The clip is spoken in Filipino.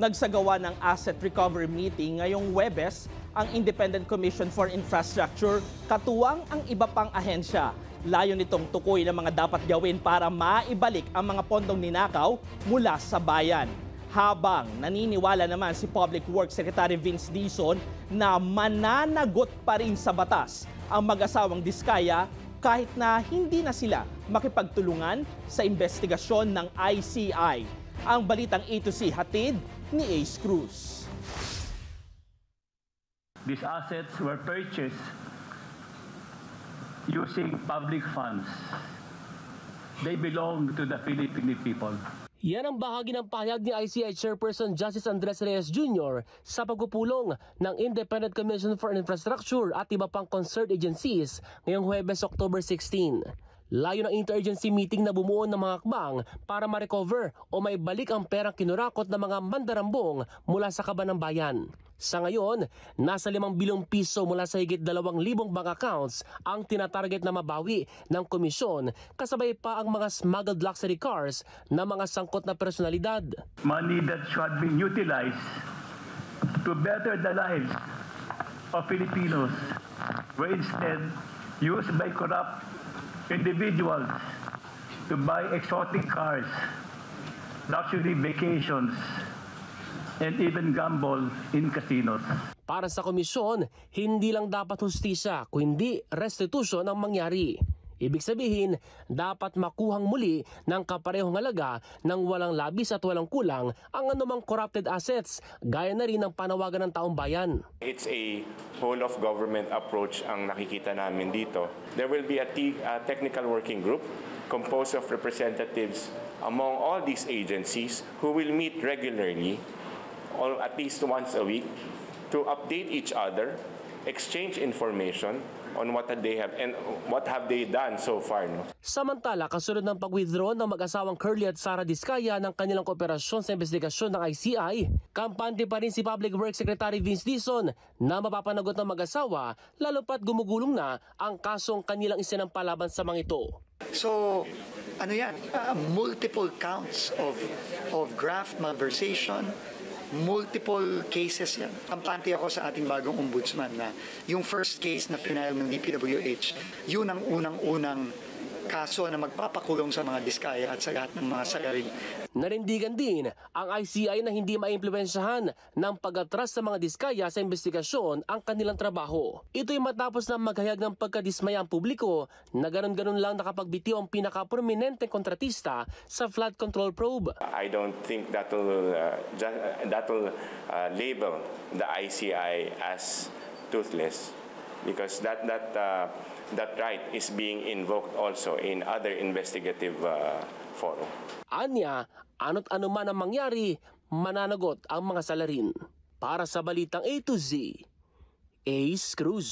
Nagsagawa ng asset recovery meeting ngayong Huwebes ang Independent Commission for Infrastructure, katuwang ang iba pang ahensya. Layo nitong tukoy ng mga dapat gawin para maibalik ang mga pondong ninakaw mula sa bayan. Habang naniniwala naman si Public Works Secretary Vince Dizon na mananagot pa rin sa batas ang mag-asawang Diskaya kahit na hindi na sila makipagtulungan sa investigasyon ng ICI. Ang balitang A to Z hatid ni Ace Cruz. These assets were purchased using public funds. They belong to the Filipino people. Yan ang bahagi ng pahayag ni ICI Chairperson Justice Andres Reyes Jr. sa pagpupulong ng Independent Commission for Infrastructure at iba pang concerned agencies ngayong Huwebes, October 16. Layo ng interagency meeting na bumuo ng mga hakbang para ma-recover o maibalik ang perang kinurakot ng mga mandarambong mula sa kaban ng bayan. Sa ngayon, nasa 5 bilyong piso mula sa higit 2,000 bank accounts ang tinatarget na mabawi ng komisyon, kasabay pa ang mga smuggled luxury cars na mga sangkot na personalidad. Money that should be utilized to better the lives of Filipinos were instead used by corrupt individuals to buy exotic cars, luxury vacations, and even gamble in casinos. Para sa komisyon, hindi lang dapat hustisya, kundi restitution ang mangyari. Ibig sabihin, dapat makuhang muli ng kaparehong halaga ng walang labis at walang kulang ang anumang corrupted assets, gaya na rin ng panawagan ng taong bayan. It's a whole of government approach ang nakikita namin dito. There will be a technical working group composed of representatives among all these agencies who will meet regularly, or at least once a week, to update each other, exchange information on what they have and what have they done so far. No? Samantala, kasunod ng pag-withdraw ng mag-asawang Curly at Sara Diskaya ng kanilang kooperasyon sa investigasyon ng ICI, kampante pa rin si Public Works Secretary Vince Dizon na mapapanagot ng mag-asawa, lalo pat gumugulong na ang kasong kanilang isinampalaban sa mga ito. So, ano yan? Multiple counts of graft malversation, multiple cases yan. Kampante ako sa ating bagong ombudsman na yung first case na final ng DPWH, yun ang unang-unang kaso na magpapakulong sa mga Diskaya at sa lahat ng mga salarin. Narindigan din ang ICI na hindi maimpluwensyahan ng pag-atras sa mga Diskaya sa investigasyon ang kanilang trabaho. Ito'y matapos na maghayag ng pagkadismaya ang publiko na ganun-ganun lang nakapagbitiw ang pinaka-prominenteng kontratista sa flood control probe. I don't think that will label the ICI as toothless, because that right is being invoked also in other investigative forum. Anya, ano't ano man ang mangyari, mananagot ang mga salarin. Para sa Balitang A to Z, Ace Cruz.